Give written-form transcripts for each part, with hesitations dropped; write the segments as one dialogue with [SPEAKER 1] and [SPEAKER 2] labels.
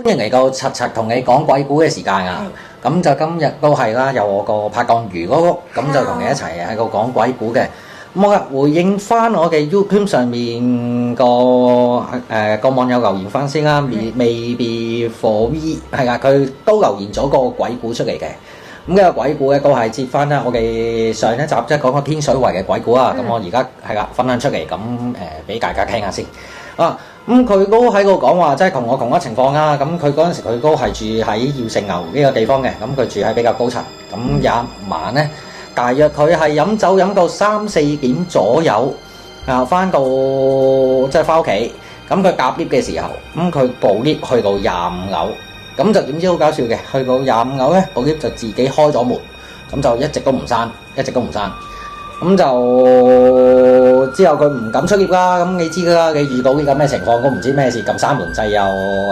[SPEAKER 1] 歡迎嚟到柒柒同你講鬼故嘅時間啊！咁就今日都係啦，有我個拍檔魚哥哥，咁就同你一齊喺度講鬼故嘅。咁我回應翻我嘅 YouTube 上面個網友留言翻先啦，Maybe for we 係啊，佢都留言咗個鬼故出嚟嘅。咁呢個鬼故咧都係接翻啦，我哋上一集即係講個天水圍嘅鬼故啊。咁我而家係啦分享出嚟，咁俾大家聽下先啊。咁佢都喺度講話，即係同我同一情況啦。咁佢嗰陣時佢都係住喺耀盛樓呢個地方嘅。咁佢住喺比較高層。咁有一晚咧，大約佢係飲酒飲到3-4點左右啊，翻到即係翻屋企。咁佢搭 lift 嘅時候，咁佢部 lift 去到25樓。咁就點知好搞笑嘅，去到25樓咧，部 lift 就自己開咗門，咁就一直都唔閂，咁就之後佢唔敢出 lift 啦。咁你知㗎啦，你遇到啲咁嘅情況都唔知咩事，撳閂門掣又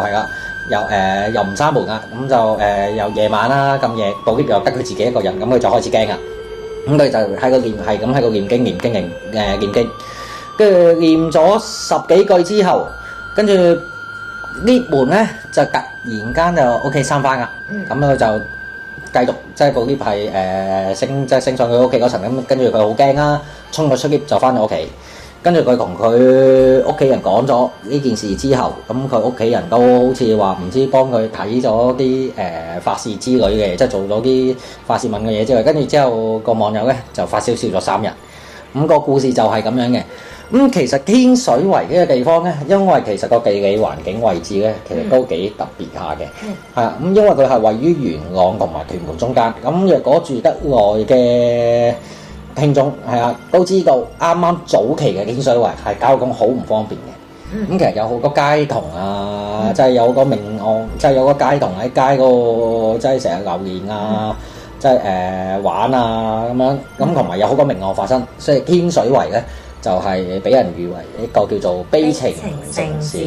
[SPEAKER 1] 係啦，又唔閂門啦。咁就又夜晚啦，咁夜部 lift 又得佢自己一個人，咁佢就開始驚啦。咁佢就喺度念經，念經，跟住念咗10幾句之後，跟住lift門咧就突然間就 OK 閂翻啦。咁佢就繼續即係部 lift 係升上佢屋企嗰層，咁跟住佢好驚啦，衝咗出 lift 就翻到屋企。跟住佢同佢屋企人講咗呢件事之後，咁佢屋企人都好似話唔知幫佢睇咗啲法事之類嘅，即係做咗啲法事問嘅嘢之類。跟住之後個網友咧就發燒咗3日。咁個故事就係咁樣嘅。咁其實天水圍呢個地方咧，因為其實個地理環境位置咧，其實都幾特別下嘅。係啊，咁因為佢係位於元朗同埋屯門中間。咁若果住得耐嘅聽眾係啊，都知道啱啱早期嘅天水圍係交通好唔方便嘅。咁其實有好多街童啊，即係有個命案，即係有個街童喺街嗰個，即係成日流連啊，即係玩啊咁樣。咁同埋有好多命案發生，所以天水圍咧就係俾人譽為一個叫做悲情城市，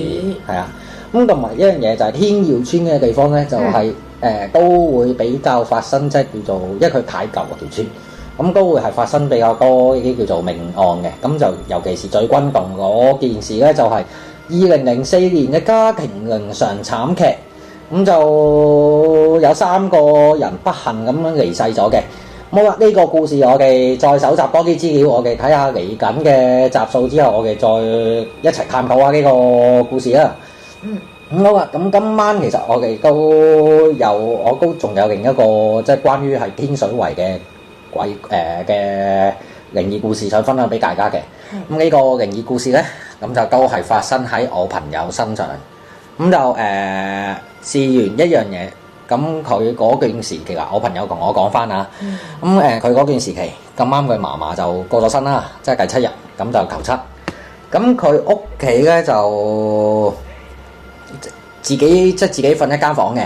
[SPEAKER 1] 係啊。咁同埋一樣嘢就係天耀村嘅地方咧，就係都會比較發生，即係叫做，因為佢太舊條村，咁都會係發生比較多呢啲叫做命案嘅。咁就尤其是最轟動嗰件事咧，就係2004年嘅家庭倫常慘劇。咁就有3個人不幸咁樣離世咗嘅。好啦，呢個故事我哋再搜集多啲資料，我哋睇下嚟緊嘅集數之後，我哋再一齊探討下呢個故事啦。咁好啦，咁今晚其實我哋我都仲有另一個即係關於係天水圍嘅鬼嘅靈異故事想分享俾大家嘅。咁呢個靈異故事咧，咁就都係發生喺我朋友身上。咁就試完一樣嘢。咁佢嗰段時期啊，我朋友同我講翻啊，佢嗰段時期咁啱佢嫲嫲就過咗身啦，即係第7日，咁就求七。咁佢屋企咧就自己瞓一間房嘅。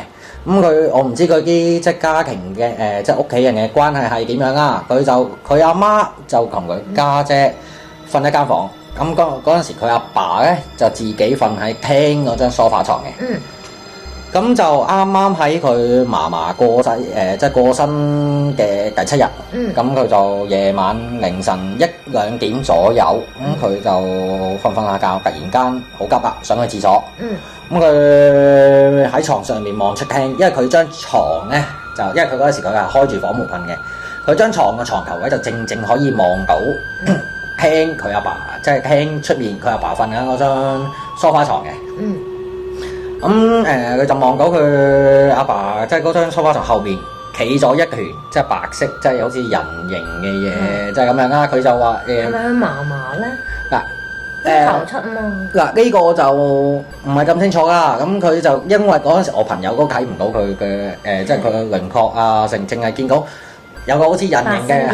[SPEAKER 1] 咁我唔知佢啲即係家庭嘅即係屋企人嘅關係係點樣啦。佢阿媽就同佢家姐瞓一間房。咁嗰陣時佢阿爸咧就自己瞓喺廳嗰張梳化床嘅。咁就啱啱喺佢嫲嫲過世即係過身嘅第7日。咁佢就夜晚凌晨1-2點左右，咁佢就瞓下覺，突然間好急啊，上去廁所。咁佢喺床上面望出廳，因為佢張床咧就因為佢嗰陣時佢係開住房門瞓嘅，佢張床嘅床頭位就正可以望到廳佢阿爸，即係廳出面佢阿爸瞓緊嗰張梳化床嘅。佢就望到佢阿爸即係嗰張梳化床後面企咗一團即係白色，即係好似人形嘅嘢，即係咁樣啦。佢就話
[SPEAKER 2] 係咪佢嫲嫲咧？求七啊嘛。
[SPEAKER 1] 嗱呢個就唔係咁清楚啦。咁佢就因為嗰陣時我朋友都睇唔到佢嘅即係佢嘅輪廓啊，淨係見到有個好似人形嘅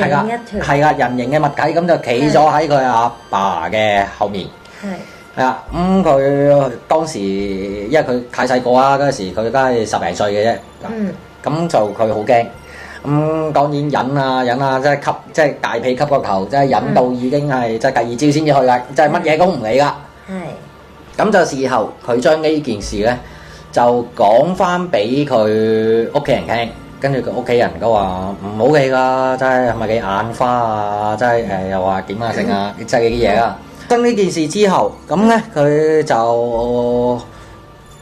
[SPEAKER 1] 係啦人形嘅物體，咁就企咗喺佢阿爸嘅後面。係啊，佢當時因為佢太細個啊，嗰陣時佢梗係10零歲嘅啫。咁就佢好驚。當然忍啊，即係大屁吸個頭，即係忍到已經係即係第2朝先至去啦，即係乜嘢都唔理啦。咁就事後佢將呢件事咧就講翻俾佢屋企人聽，跟住佢屋企人都話唔好理啦，即係咪你眼花啊？即係又話點啊成啊，即係呢啲嘢啦。發生呢件事之後，咁咧佢就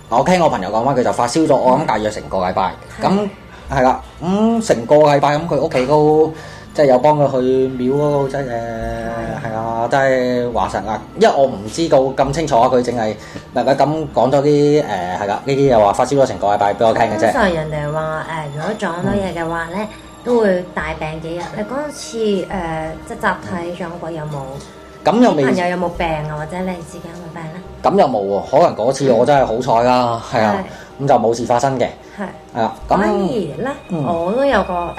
[SPEAKER 1] 我聽我朋友講話，佢就發燒咗，我諗大約成個禮拜。咁係啦，成個禮拜咁佢屋企都即係有幫佢去廟嗰度，即係係啊，即係話實啊，因為我唔知道咁清楚，佢淨係咁講咗啲係啦，呢啲又話發燒咗成個禮拜俾我聽嘅啫。
[SPEAKER 2] 通常人哋話如果撞到嘢嘅話咧，都會大病幾日。你嗰次即係集體撞鬼有冇？
[SPEAKER 1] 咁又未
[SPEAKER 2] 朋友有冇病啊？或者你自己有冇病咧？
[SPEAKER 1] 咁又冇喎，可能嗰次我真係好彩啦，係啊，咁就冇事發生嘅。係啊，咁
[SPEAKER 2] 反而咧，我都有個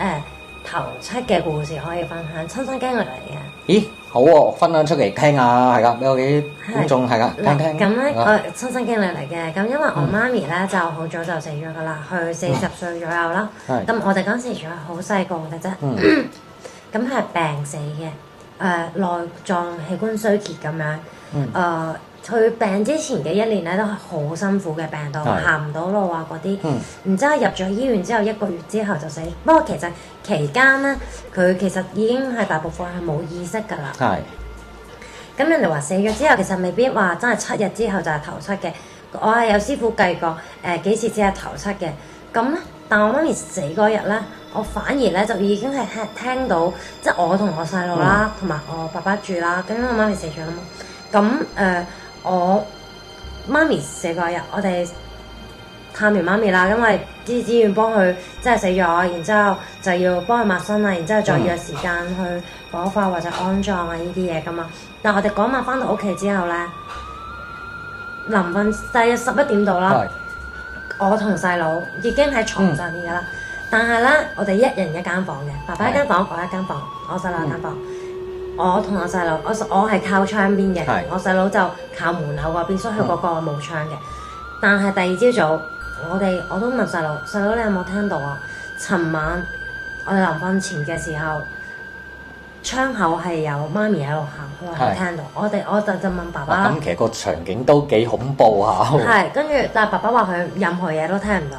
[SPEAKER 2] 頭七嘅故事可以分享，親身經歷嚟嘅。
[SPEAKER 1] 咦，好喎，分享出嚟聽下，係噶，俾我啲觀眾係噶聽聽。
[SPEAKER 2] 咁咧，我親身經歷嚟嘅。咁因為我媽咪咧就好早就死咗噶啦，佢40歲左右啦。咁我哋嗰陣時仲係好細個嘅啫。咁係病死嘅。內臟器官衰竭咁樣，佢病之前嘅1年咧都係好辛苦嘅，病到行唔到路啊嗰啲，然之後入咗醫院之後1個月之後就死。不過其實期間咧，佢其實已經係大部分係冇意識㗎啦。咁人哋話死咗之後，其實未必話真係7日之後就係頭七嘅。我係有師傅計過，幾時先係頭七嘅。咁咧，但我媽咪死嗰日咧，我反而咧就已經係聽到，即係我同我細路啦，同埋我爸爸住啦，咁我媽咪死咗啦嘛。咁我媽咪死嗰日，我哋探完媽咪啦，因為啲醫院幫佢即係死咗，然之後就要幫佢抹身啊，然之後再約時間去火化或者安葬啊呢啲嘢噶嘛。但係我哋嗰晚翻到屋企之後咧，臨瞓大約11點到啦。我同細佬已經喺床上面㗎啦，但係咧，我哋一人一間房嘅，爸爸一間房，我一間房，我細佬一間房。我同我細佬，我係靠窗邊嘅，我細佬就靠門口嗰邊，所以佢嗰個冇窗嘅。但係第二朝早，我都問細佬你有冇聽到啊？尋晚我哋臨瞓前嘅時候，窗口係有媽咪喺度喊，佢話聽到。我就問爸爸。
[SPEAKER 1] 咁其實個場景都幾恐怖下。
[SPEAKER 2] 係，跟住但係爸爸話佢任何嘢都聽唔到。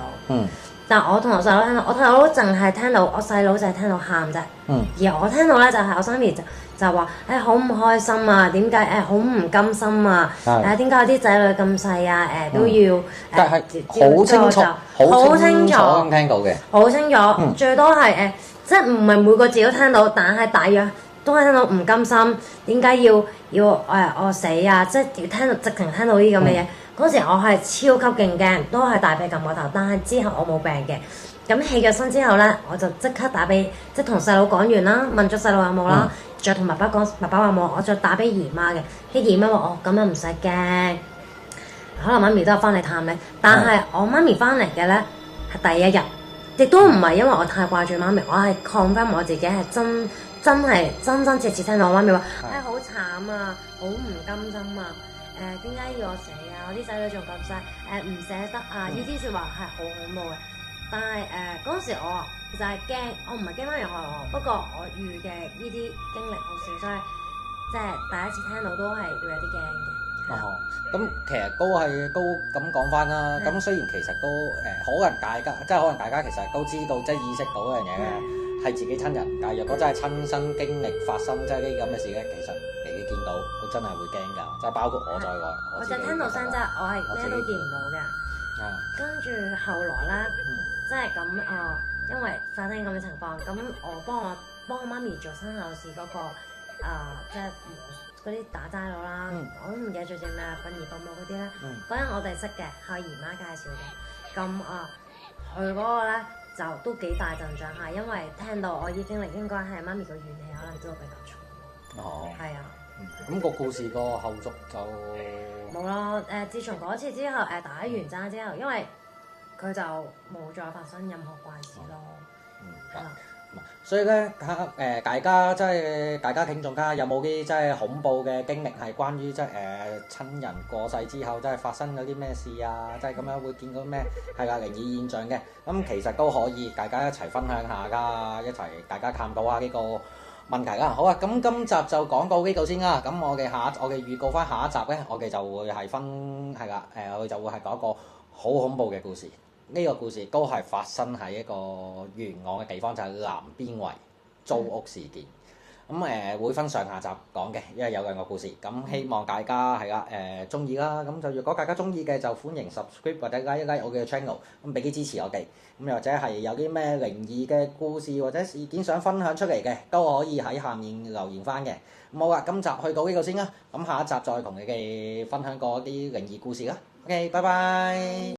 [SPEAKER 2] 但係我同我細佬聽到，我細佬淨係聽到，我細佬就係聽到喊啫。而我聽到咧就係我媽咪就話好唔開心啊，點解好唔甘心啊？點解有啲仔女咁細啊？都要
[SPEAKER 1] 但係好清楚，好清楚咁聽到嘅。
[SPEAKER 2] 好清楚，最多係即係唔係每個字都聽到，但係大約都係聽到唔甘心，點解要我死啊？即係要聽到直情聽到呢啲咁嘅嘢。嗰時我係超級勁驚，都係大髀撳個頭，但係之後我冇病嘅。咁起咗身之後咧，我就即刻打俾，即係同細佬講完啦，問咗細佬有冇啦，再同爸爸講，爸爸話冇，我再打俾姨媽嘅，啲姨媽話咁樣唔使驚，可能媽咪都有翻嚟探你。但係我媽咪翻嚟嘅咧係第一日，亦都唔係因為我太掛住媽咪，我係 confirm 我自己係真切聽到我媽咪話好慘啊，好唔甘心啊。點解要我死啊？我啲仔女仲咁細，唔捨得啊！呢啲説話係好恐怖嘅。但係嗰陣時我其實係驚，我唔係驚媽咪害我，不過我遇嘅呢啲經歷好少，所以即係第一次聽到都係會有啲驚嘅。
[SPEAKER 1] 咁其實都咁講翻啦。咁雖然其實都可能大家其實都知道，即係意識到一樣嘢嘅係自己親人，但係若果真係親身經歷發生即係呢啲咁嘅事咧，其實你見到都真係會驚㗎，即係包括我在內。
[SPEAKER 2] 我就聽到聲啫，我係咩都見唔到嘅。跟住後來咧，即係咁因為發生咁嘅情況，咁我幫我媽咪做身後事嗰個即係嗰啲打齋佬啦，我都唔記得咗叫咩，殯儀服務嗰啲咧。嗰陣我哋識嘅，係姨媽介紹嘅。咁佢嗰個咧就都幾大陣仗下，因為聽到我啲經歷，應該係媽咪個怨氣可能都比較重。係啊。
[SPEAKER 1] 咁個故事個後續就
[SPEAKER 2] 冇咯。自從嗰次之後，打完齋之後，因為佢就冇再發生任何怪事咯。係啦。
[SPEAKER 1] 所以咧，大家即係大家聽眾家有冇啲即係恐怖嘅經歷係關於即係親人過世之後即係發生咗啲咩事啊？即係咁樣會見到咩係啦靈異現象嘅，咁其實都可以大家一齊分享下㗎，一齊大家探討下呢個問題啦。好啊，咁今集就講到呢度先啦。咁我哋預告翻下一集咧，我哋就會係我哋就會係講一個好恐怖嘅故事。呢個故事都係發生喺一個沿岸嘅地方，就係南邊圍租屋事件。會分上下集講嘅，因為有兩個故事。咁希望大家係啦中意啦。咁就如果大家中意嘅就歡迎 subscribe 或者 like 我嘅 channel，咁俾啲支持我哋。咁又或者係有啲咩靈異嘅故事或者事件想分享出嚟嘅，都可以喺下面留言翻嘅。咁好啦，今集去到呢度先啦。咁下一集再同你哋分享過啲靈異故事啦。OK，拜拜。